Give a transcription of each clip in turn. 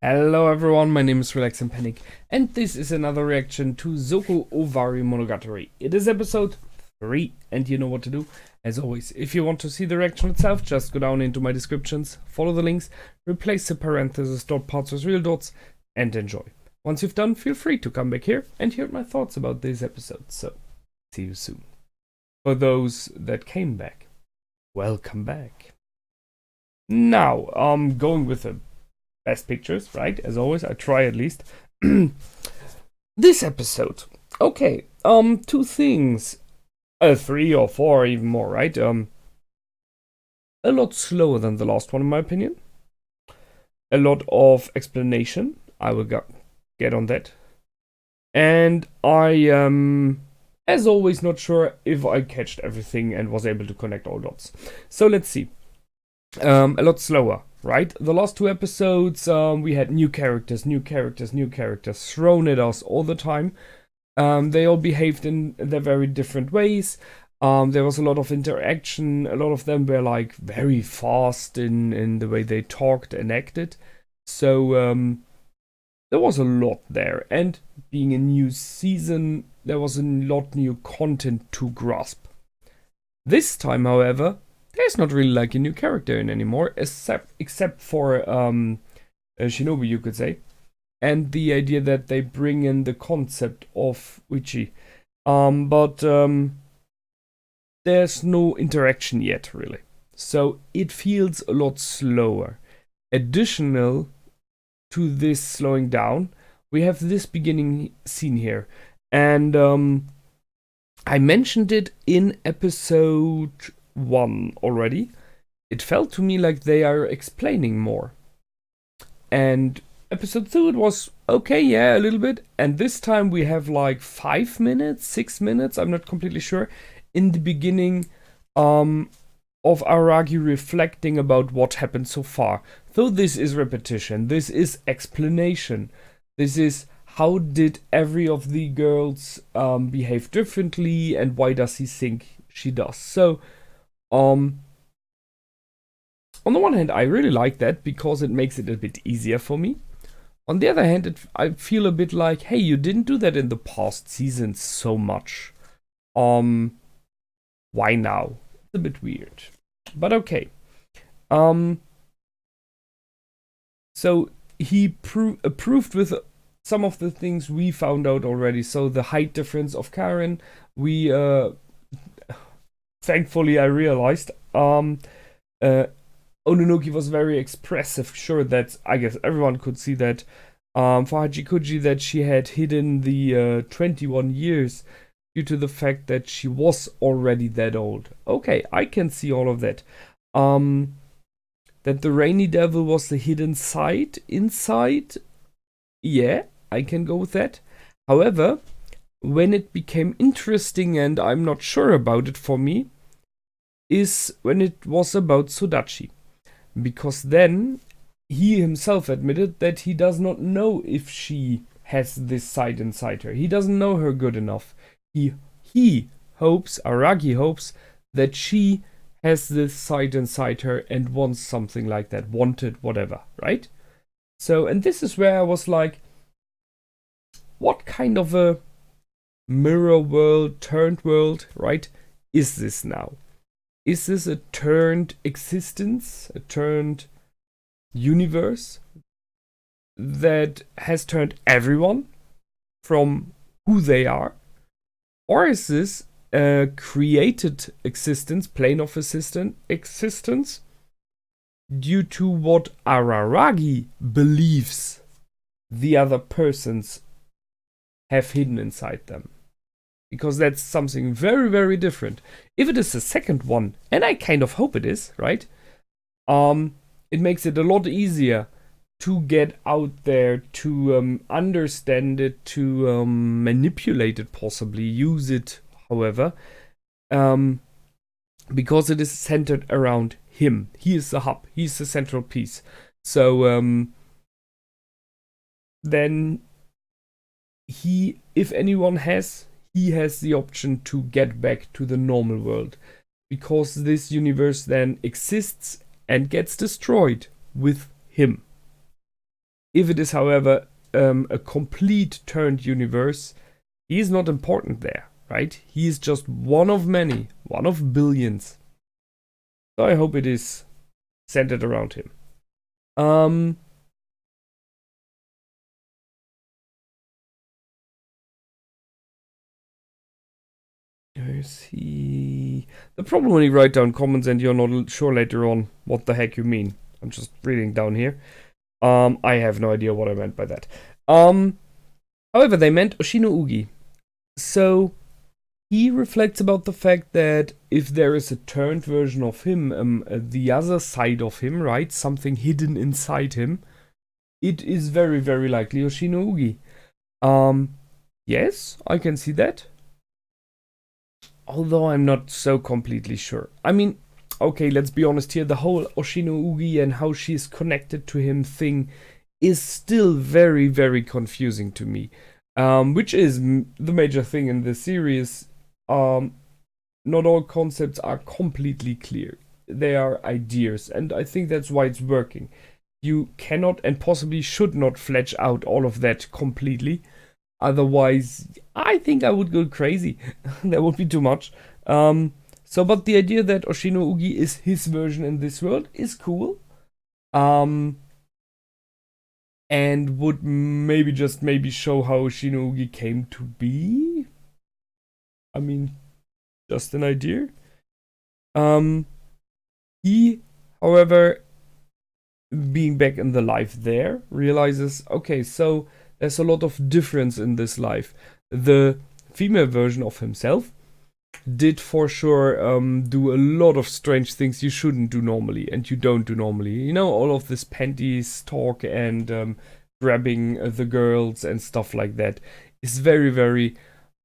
Hello everyone, my name is Relax and Panic, and this is another reaction to Zoku Owarimonogatari. It is episode 3, and you know what to do. As always, if you want to see the reaction itself, just go down into my descriptions, follow the links, replace the parentheses dot parts with real dots, and enjoy. Once you've done, feel free to come back here and hear my thoughts about this episode. So, see you soon. For those that came back, welcome back. Now, going with the best pictures, right? As always, I try at least. This episode. Okay, two things. Three or four, even more, right? A lot slower than the last one, in my opinion. A lot of explanation. I will get on that. And I am, as always, not sure if I catched everything and was able to connect all dots. So let's see. A lot slower, right? The last two episodes, we had new characters thrown at us all the time. They all behaved in their very different ways. There was a lot of interaction. A lot of them were like very fast in the way they talked and acted. So there was a lot there. And being a new season, there was a lot new content to grasp. This time, however, there's not really like a new character in anymore, except for Shinobu, you could say, and the idea that they bring in the concept of Uchi. But there's no interaction yet, really. So it feels a lot slower. Additional to this slowing down, we have this beginning scene here. And I mentioned it in episode 1 already. It felt to me like they are explaining more. And episode 2, it was okay, yeah, a little bit. And this time we have like 5 minutes, 6 minutes, I'm not completely sure, in the beginning of Araragi reflecting about what happened so far. Though this is repetition, this is explanation, this is how did every of the girls behave differently and why does he think she does. So on the one hand, I really like that because it makes it a bit easier for me. On the other hand, I feel a bit like, hey, you didn't do that in the past seasons so much. Why now? It's a bit weird, but okay. So he approved with some of the things we found out already. So the height difference of Karen, we thankfully I realized Ononoki was very expressive. Sure, that I guess everyone could see that. For Hachikuji, that she had hidden the 21 years due to the fact that she was already that old. Okay, I can see all of that. That the rainy devil was the hidden side inside. Yeah, I can go with that. However, when it became interesting, and I'm not sure about it for me, is when it was about Sodachi. Because then he himself admitted that he does not know if she has this side inside her. He doesn't know her good enough. He hopes, Araragi hopes, that she has this side inside her and wants something like that, wanted, whatever, right? So, and this is where I was like, what kind of a mirror world, turned world, right, is this now? Is this a turned existence, a turned universe that has turned everyone from who they are? Or is this a created existence, plane of existence, due to what Araragi believes the other persons have hidden inside them? Because that's something very, very different. If it is the second one, and I kind of hope it is, right? It makes it a lot easier to get out there, to understand it, to manipulate it, possibly use it, however, because it is centered around him. He is the hub. He's the central piece. So then he, if anyone has, he has the option to get back to the normal world, because this universe then exists and gets destroyed with him. If it is, however, a complete turned universe, he is not important there, right? He is just one of many, one of billions. So I hope it is centered around him. I see. The problem when you write down comments and you're not sure later on what the heck you mean. I'm just reading down here. I have no idea what I meant by that. However, they meant Oshino Ugi. So he reflects about the fact that if there is a turned version of him, the other side of him, right, something hidden inside him, it is very, very likely Oshino Ugi. Yes, I can see that. Although I'm not so completely sure. I mean, okay, let's be honest here. The whole Oshino Ugi and how she's connected to him thing is still very, very confusing to me. Which is the major thing in this series. Not all concepts are completely clear. They are ideas, and I think that's why it's working. You cannot and possibly should not flesh out all of that completely. Otherwise, I think I would go crazy. That would be too much. But the idea that Oshino Ugi is his version in this world is cool. And would maybe show how Oshino Ugi came to be. I mean, just an idea. He, however, being back in the life there, realizes, okay, so there's a lot of difference in this life. The female version of himself did for sure do a lot of strange things you shouldn't do normally and you don't do normally. You know, all of this panties talk and grabbing the girls and stuff like that is very, very,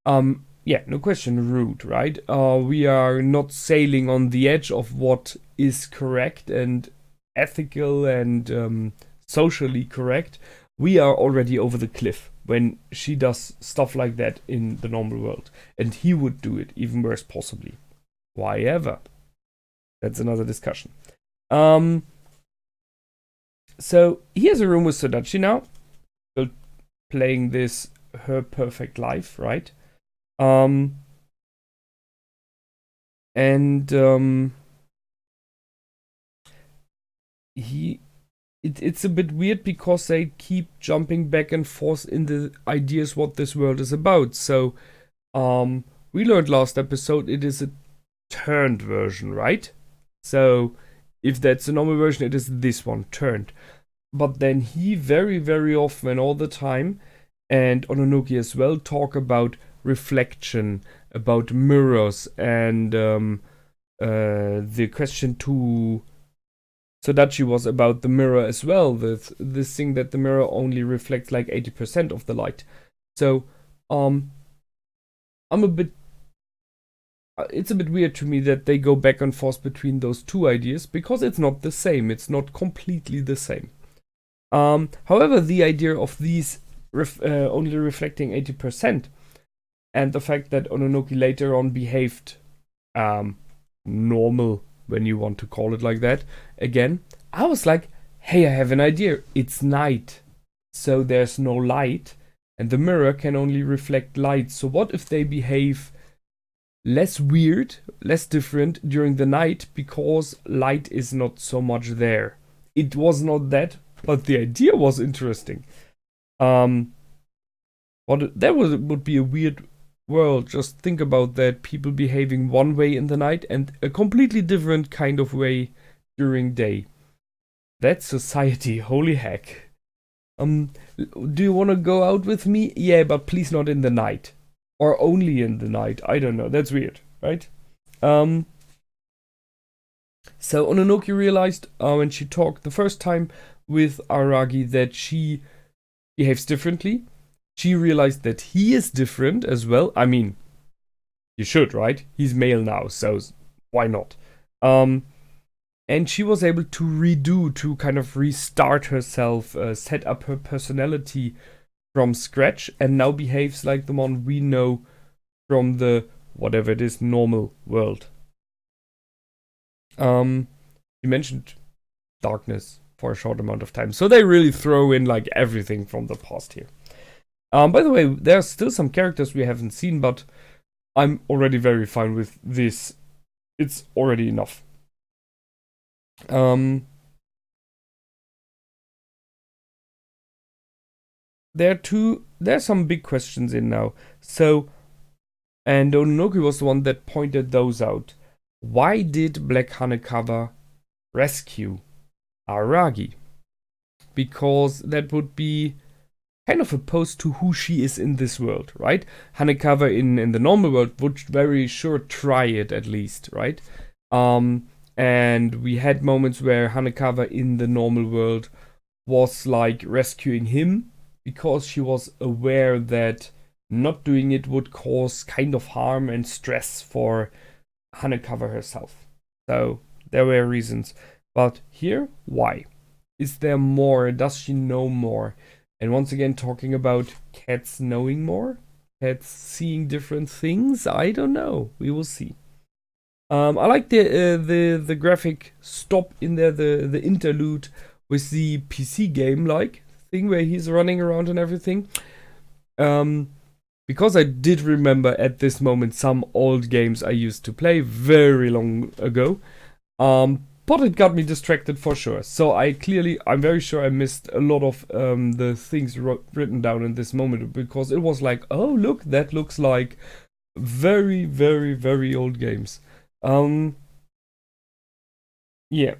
no question, rude, right? We are not sailing on the edge of what is correct and ethical and socially correct. We are already over the cliff when she does stuff like that in the normal world. And he would do it even worse, possibly. Why ever? That's another discussion. So he has a room with Sodachi now. Still playing this her perfect life, right? It's a bit weird because they keep jumping back and forth in the ideas what this world is about. So, we learned last episode it is a turned version, right? So, if that's the normal version, it is this one, turned. But then he very, very often, all the time, and Ononoki as well, talk about reflection, about mirrors, and the question to Sodachi was about the mirror as well. This thing that the mirror only reflects like 80% of the light. So, I'm a bit. It's a bit weird to me that they go back and forth between those two ideas because it's not the same. It's not completely the same. However, the idea of these only reflecting 80% and the fact that Ononoki later on behaved normal, when you want to call it like that, again, I was like, hey, I have an idea. It's night, so there's no light, and the mirror can only reflect light. So what if they behave less weird, less different during the night because light is not so much there? It was not that, but the idea was interesting. Would be a weird world. Just think about that, people behaving one way in the night and a completely different kind of way during day. That's society, holy heck. Do you want to go out with me? Yeah, but please not in the night. Or only in the night. I don't know, that's weird, right? So Ononoki realized when she talked the first time with Araragi that she behaves differently. She realized that he is different as well. I mean, you should, right? He's male now, so why not? And she was able to kind of restart herself, set up her personality from scratch, and now behaves like the one we know from the, whatever it is, normal world. You mentioned darkness, for a short amount of time. So they really throw in like everything from the past here. By the way, there's still some characters we haven't seen, but I'm already very fine with this. It's already enough. There's some big questions in now. So, and Ononoki was the one that pointed those out. Why did Black Hanekawa rescue Araragi? Because that would be kind of opposed to who she is in this world, right? Hanekawa in the normal world would very sure try it at least, right? And we had moments where Hanekawa in the normal world was like rescuing him because she was aware that not doing it would cause kind of harm and stress for Hanekawa herself. So there were reasons. But here, why? Is there more? Does she know more? And once again, talking about cats knowing more, cats seeing different things. I don't know. We will see. I like the graphic stop in there, the interlude with the PC game like thing where he's running around and everything. Because I did remember at this moment some old games I used to play very long ago. But it got me distracted for sure. So I'm very sure I missed a lot of the things written down in this moment because it was like, oh look, that looks like very, very, very old games. Yeah.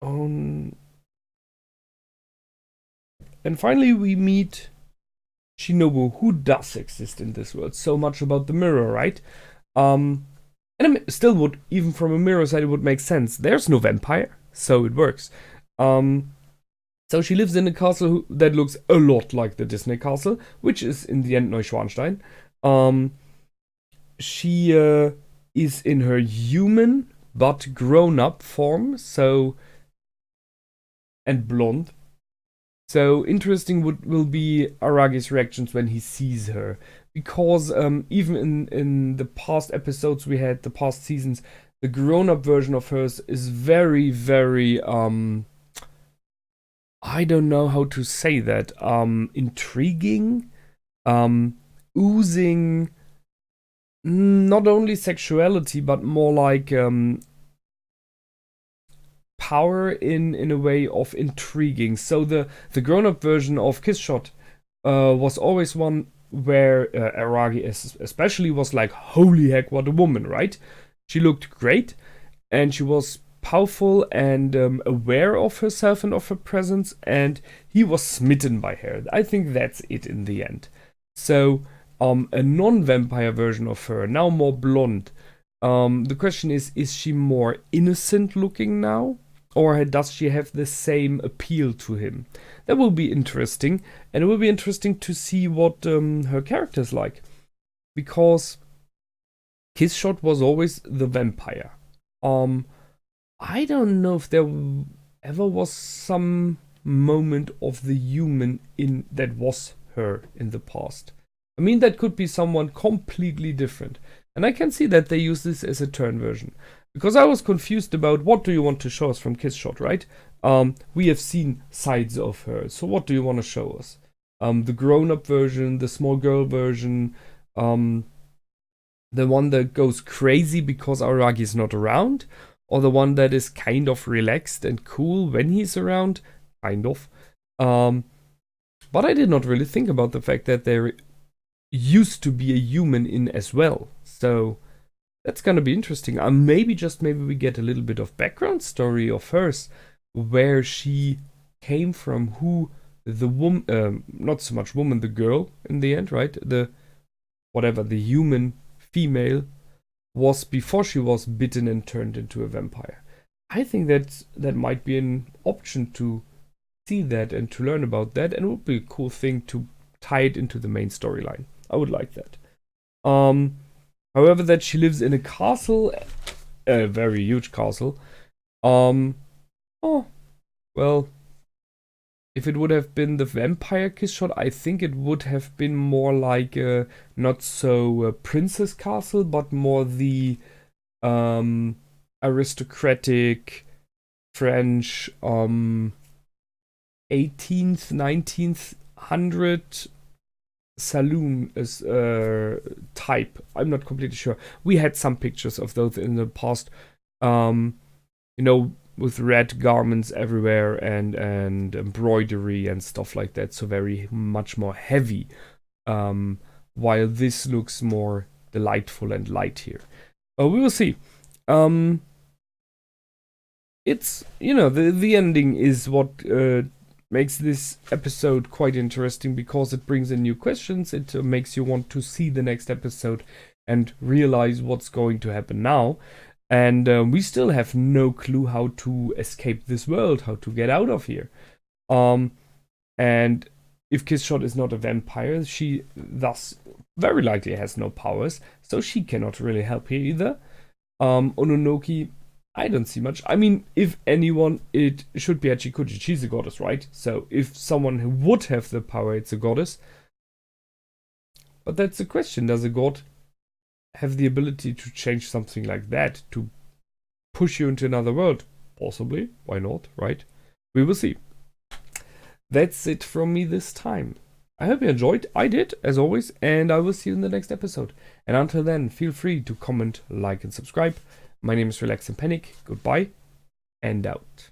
And finally we meet Shinobu, who does exist in this world. So much about the mirror, right? And it still would, even from a mirror side, it would make sense. There's no vampire, so it works. So she lives in a castle that looks a lot like the Disney castle, which is in the end Neuschwanstein. She is in her human but grown-up form, and blonde. So interesting will be Aragi's reactions when he sees her. Because even in the past episodes we had, the past seasons, the grown-up version of hers is very, very, I don't know how to say that, intriguing, oozing, not only sexuality, but more like power in a way of intriguing. So the grown-up version of Kiss Shot was always one where Araragi especially was like, holy heck, what a woman, right? She looked great, and she was powerful and aware of herself and of her presence, and he was smitten by her. I think that's it in the end. So a non-vampire version of her, now more blonde. The question is she more innocent looking now? Or does she have the same appeal to him? That will be interesting. And it will be interesting to see what her character is like. Because Kiss Shot was always the vampire. I don't know if there ever was some moment of the human in that was her in the past. I mean, that could be someone completely different. And I can see that they use this as a turn version. Because I was confused about what do you want to show us from Kiss Shot, right? We have seen sides of her, so what do you want to show us? The grown-up version, the small girl version, the one that goes crazy because Araragi is not around, or the one that is kind of relaxed and cool when he's around, kind of. But I did not really think about the fact that there used to be a human in as well, so that's gonna be interesting. Maybe we get a little bit of background story of hers, where she came from, who the woman, not so much woman, the girl in the end, right? The human female was before she was bitten and turned into a vampire. I think that might be an option to see that and to learn about that, and it would be a cool thing to tie it into the main storyline. I would like that. However, that she lives in a castle, a very huge castle. Oh, well, if it would have been the vampire Kiss Shot, I think it would have been more like a not so princess castle, but more the aristocratic French 18th, 19th hundred saloon is type. I'm not completely sure. We had some pictures of those in the past. With red garments everywhere and embroidery and stuff like that. So very much more heavy. While this looks more delightful and light here. We will see. It's, the ending is what makes this episode quite interesting because it brings in new questions. It makes you want to see the next episode and realize what's going to happen now. And we still have no clue how to escape this world, how to get out of here. And if Kissshot is not a vampire, she thus very likely has no powers, so she cannot really help here either. Ononoki, I don't see much. I mean, if anyone, it should be Hachikuji. She's a goddess, right? So if someone who would have the power, it's a goddess. But that's the question. Does a god have the ability to change something like that, to push you into another world? Possibly. Why not, right? We will see. That's it from me this time. I hope you enjoyed. I did, as always, and I will see you in the next episode. And until then, feel free to comment, like, and subscribe. My name is Relax and Panic. Goodbye, and out.